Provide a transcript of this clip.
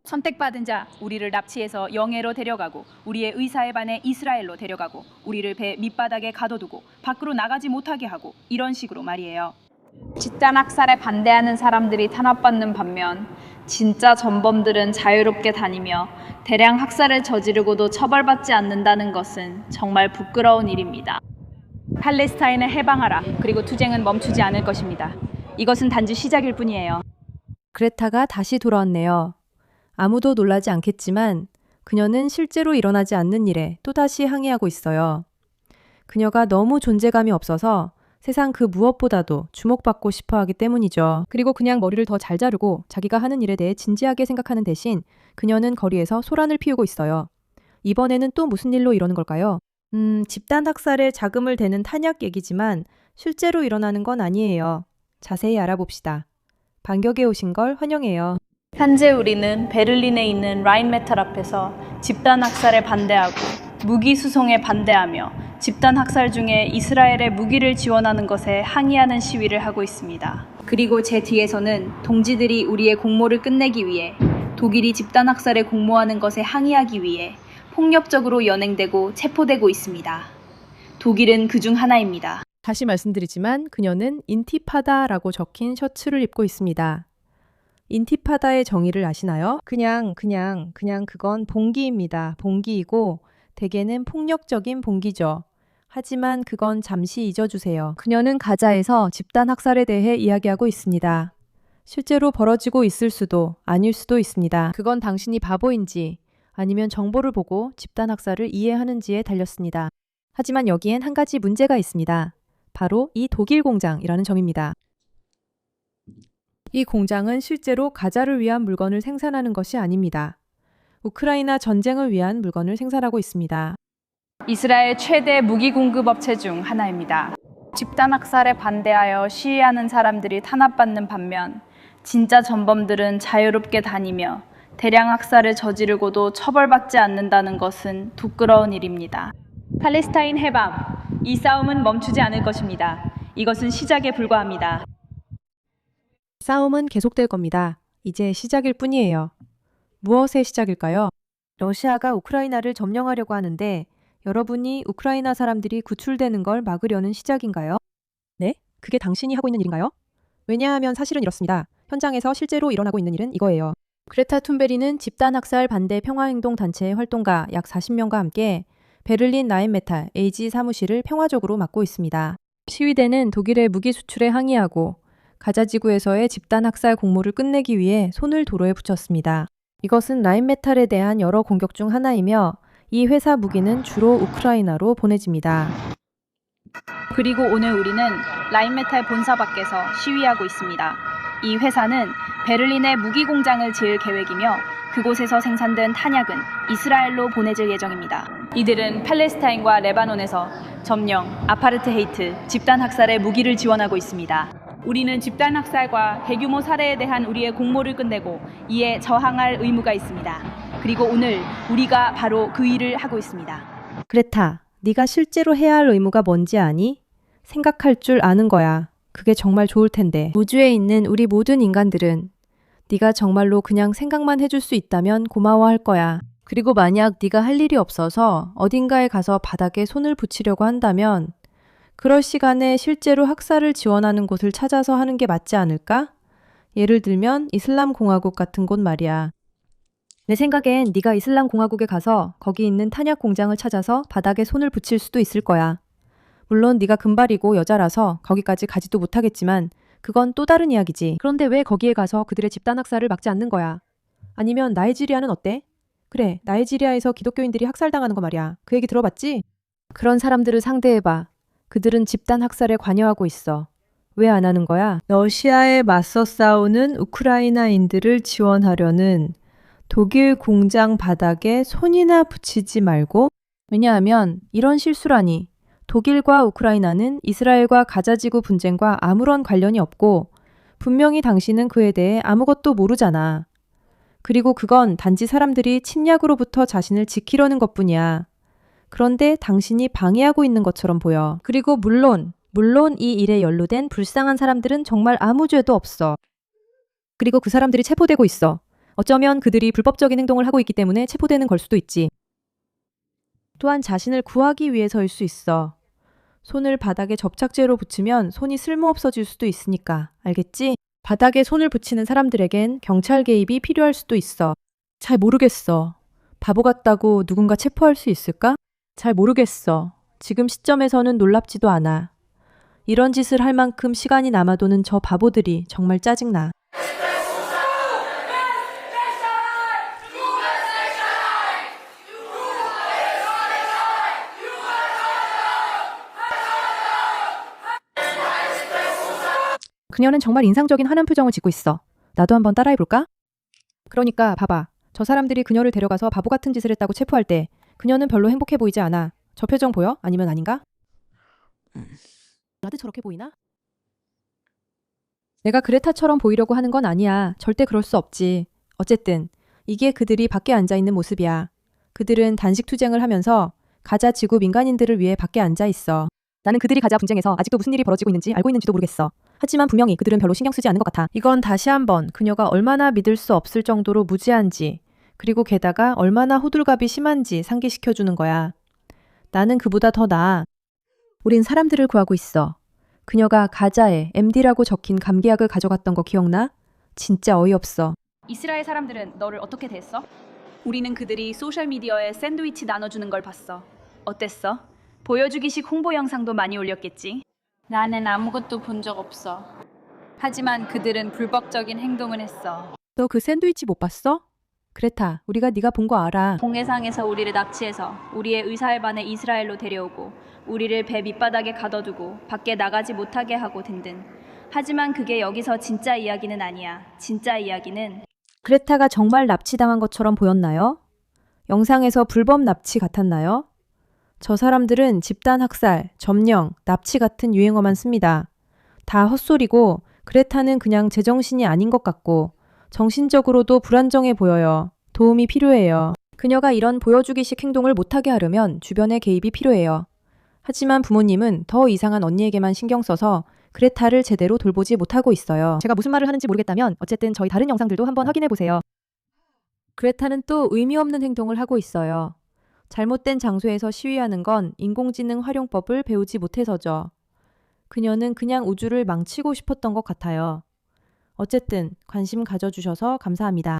선택받은 자, 우리를 납치해서 영해로 데려가고 우리의 의사에 반해 이스라엘로 데려가고 우리를 배 밑바닥에 가둬두고 밖으로 나가지 못하게 하고 이런 식으로 말이에요. 집단 학살에 반대하는 사람들이 탄압받는 반면 진짜 전범들은 자유롭게 다니며 대량 학살을 저지르고도 처벌받지 않는다는 것은 정말 부끄러운 일입니다. 팔레스타인을 해방하라. 그리고 투쟁은 멈추지 않을 것입니다. 이것은 단지 시작일 뿐이에요. 그레타가 다시 돌아왔네요. 아무도 놀라지 않겠지만 그녀는 실제로 일어나지 않는 일에 또다시 항의하고 있어요. 그녀가 너무 존재감이 없어서 세상 그 무엇보다도 주목받고 싶어 하기 때문이죠. 그리고 그냥 머리를 더 잘 자르고 자기가 하는 일에 대해 진지하게 생각하는 대신 그녀는 거리에서 소란을 피우고 있어요. 이번에는 또 무슨 일로 이러는 걸까요? 집단 학살에 자금을 대는 탄약 얘기지만 실제로 일어나는 건 아니에요. 자세히 알아봅시다. 반격에 오신 걸 환영해요. 현재 우리는 베를린에 있는 라인메탈 앞에서 집단 학살에 반대하고 무기 수송에 반대하며 집단 학살 중에 이스라엘에 무기를 지원하는 것에 항의하는 시위를 하고 있습니다. 그리고 제 뒤에서는 동지들이 우리의 공모를 끝내기 위해 독일이 집단 학살에 공모하는 것에 항의하기 위해 폭력적으로 연행되고 체포되고 있습니다. 독일은 그중 하나입니다. 다시 말씀드리지만 그녀는 인티파다라고 적힌 셔츠를 입고 있습니다. 인티파다의 정의를 아시나요? 그냥 그건 봉기입니다. 봉기이고 대개는 폭력적인 봉기죠. 하지만 그건 잠시 잊어주세요. 그녀는 가자에서 집단 학살에 대해 이야기하고 있습니다. 실제로 벌어지고 있을 수도 아닐 수도 있습니다. 그건 당신이 바보인지 아니면 정보를 보고 집단 학살을 이해하는지에 달렸습니다. 하지만 여기엔 한 가지 문제가 있습니다. 바로 이 독일 공장이라는 점입니다. 이 공장은 실제로 가자를 위한 물건을 생산하는 것이 아닙니다. 우크라이나 전쟁을 위한 물건을 생산하고 있습니다. 이스라엘 최대 무기 공급 업체 중 하나입니다. 집단 학살에 반대하여 시위하는 사람들이 탄압받는 반면 진짜 전범들은 자유롭게 다니며 대량 학살을 저지르고도 처벌받지 않는다는 것은 부끄러운 일입니다. 팔레스타인 해방. 이 싸움은 멈추지 않을 것입니다. 이것은 시작에 불과합니다. 싸움은 계속될 겁니다. 이제 시작일 뿐이에요. 무엇의 시작일까요? 러시아가 우크라이나를 점령하려고 하는데 여러분이 우크라이나 사람들이 구출되는 걸 막으려는 시작인가요? 네? 그게 당신이 하고 있는 일인가요? 왜냐하면 사실은 이렇습니다. 현장에서 실제로 일어나고 있는 일은 이거예요. 그레타 툰베리는 집단학살 반대 평화행동 단체의 활동가 약 40명과 함께 베를린 라인메탈 AG 사무실을 평화적으로 맡고 있습니다. 시위대는 독일의 무기 수출에 항의하고 가자지구에서의 집단학살 공모를 끝내기 위해 손을 도로에 붙였습니다. 이것은 라인메탈에 대한 여러 공격 중 하나이며 이 회사 무기는 주로 우크라이나로 보내집니다. 그리고 오늘 우리는 라인메탈 본사 밖에서 시위하고 있습니다. 이 회사는 베를린에 무기 공장을 지을 계획이며 그곳에서 생산된 탄약은 이스라엘로 보내질 예정입니다. 이들은 팔레스타인과 레바논에서 점령, 아파르트헤이트, 집단 학살에 무기를 지원하고 있습니다. 우리는 집단 학살과 대규모 살해에 대한 우리의 공모를 끝내고 이에 저항할 의무가 있습니다. 그리고 오늘 우리가 바로 그 일을 하고 있습니다. 그레타, 네가 실제로 해야 할 의무가 뭔지 아니? 생각할 줄 아는 거야. 그게 정말 좋을 텐데. 우주에 있는 우리 모든 인간들은 네가 정말로 그냥 생각만 해줄 수 있다면 고마워할 거야. 그리고 만약 네가 할 일이 없어서 어딘가에 가서 바닥에 손을 붙이려고 한다면 그럴 시간에 실제로 학살을 지원하는 곳을 찾아서 하는 게 맞지 않을까? 예를 들면 이슬람 공화국 같은 곳 말이야. 내 생각엔 네가 이슬람 공화국에 가서 거기 있는 탄약 공장을 찾아서 바닥에 손을 붙일 수도 있을 거야. 물론 네가 금발이고 여자라서 거기까지 가지도 못하겠지만 그건 또 다른 이야기지. 그런데 왜 거기에 가서 그들의 집단 학살을 막지 않는 거야? 아니면 나이지리아는 어때? 그래, 나이지리아에서 기독교인들이 학살당하는 거 말이야. 그 얘기 들어봤지? 그런 사람들을 상대해봐. 그들은 집단 학살에 관여하고 있어. 왜 안 하는 거야? 러시아에 맞서 싸우는 우크라이나인들을 지원하려는 독일 공장 바닥에 손이나 붙이지 말고. 왜냐하면 이런 실수라니. 독일과 우크라이나는 이스라엘과 가자지구 분쟁과 아무런 관련이 없고 분명히 당신은 그에 대해 아무것도 모르잖아. 그리고 그건 단지 사람들이 침략으로부터 자신을 지키려는 것뿐이야. 그런데 당신이 방해하고 있는 것처럼 보여. 그리고 물론 이 일에 연루된 불쌍한 사람들은 정말 아무 죄도 없어. 그리고 그 사람들이 체포되고 있어. 어쩌면 그들이 불법적인 행동을 하고 있기 때문에 체포되는 걸 수도 있지. 또한 자신을 구하기 위해서일 수 있어. 손을 바닥에 접착제로 붙이면 손이 쓸모없어질 수도 있으니까. 알겠지? 바닥에 손을 붙이는 사람들에겐 경찰 개입이 필요할 수도 있어. 잘 모르겠어. 바보 같다고 누군가 체포할 수 있을까? 잘 모르겠어. 지금 시점에서는 놀랍지도 않아. 이런 짓을 할 만큼 시간이 남아도는 저 바보들이 정말 짜증나. 그녀는 정말 인상적인 화난 표정을 짓고 있어. 나도 한번 따라해볼까? 그러니까 봐봐. 저 사람들이 그녀를 데려가서 바보 같은 짓을 했다고 체포할 때 그녀는 별로 행복해 보이지 않아. 저 표정 보여? 아니면 아닌가? 나도 저렇게 보이나? 내가 그레타처럼 보이려고 하는 건 아니야. 절대 그럴 수 없지. 어쨌든 이게 그들이 밖에 앉아있는 모습이야. 그들은 단식 투쟁을 하면서 가자 지구 민간인들을 위해 밖에 앉아있어. 나는 그들이 가자 분쟁에서 아직도 무슨 일이 벌어지고 있는지 알고 있는지도 모르겠어. 하지만 분명히 그들은 별로 신경 쓰지 않는 것 같아. 이건 다시 한번 그녀가 얼마나 믿을 수 없을 정도로 무지한지, 그리고 게다가 얼마나 호들갑이 심한지 상기시켜주는 거야. 나는 그보다 더 나아. 우린 사람들을 구하고 있어. 그녀가 가자에 MD라고 적힌 감기약을 가져갔던 거 기억나? 진짜 어이없어. 이스라엘 사람들은 너를 어떻게 대했어? 우리는 그들이 소셜미디어에 샌드위치 나눠주는 걸 봤어. 어땠어? 보여주기식 홍보 영상도 많이 올렸겠지? 나는 아무것도 본 적 없어. 하지만 그들은 불법적인 행동을 했어. 너 그 샌드위치 못 봤어? 그레타, 우리가 네가 본 거 알아. 공해상에서 우리를 납치해서 우리의 의사일반에 이스라엘로 데려오고 우리를 배 밑바닥에 가둬두고 밖에 나가지 못하게 하고 등등. 하지만 그게 여기서 진짜 이야기는 아니야. 진짜 이야기는 그레타가 정말 납치당한 것처럼 보였나요? 영상에서 불법 납치 같았나요? 저 사람들은 집단 학살, 점령, 납치 같은 유행어만 씁니다. 다 헛소리고 그레타는 그냥 제정신이 아닌 것 같고 정신적으로도 불안정해 보여요. 도움이 필요해요. 그녀가 이런 보여주기식 행동을 못하게 하려면 주변의 개입이 필요해요. 하지만 부모님은 더 이상한 언니에게만 신경 써서 그레타를 제대로 돌보지 못하고 있어요. 제가 무슨 말을 하는지 모르겠다면 어쨌든 저희 다른 영상들도 한번 확인해 보세요. 그레타는 또 의미 없는 행동을 하고 있어요. 잘못된 장소에서 시위하는 건 인공지능 활용법을 배우지 못해서죠. 그녀는 그냥 우주를 망치고 싶었던 것 같아요. 어쨌든 관심 가져주셔서 감사합니다.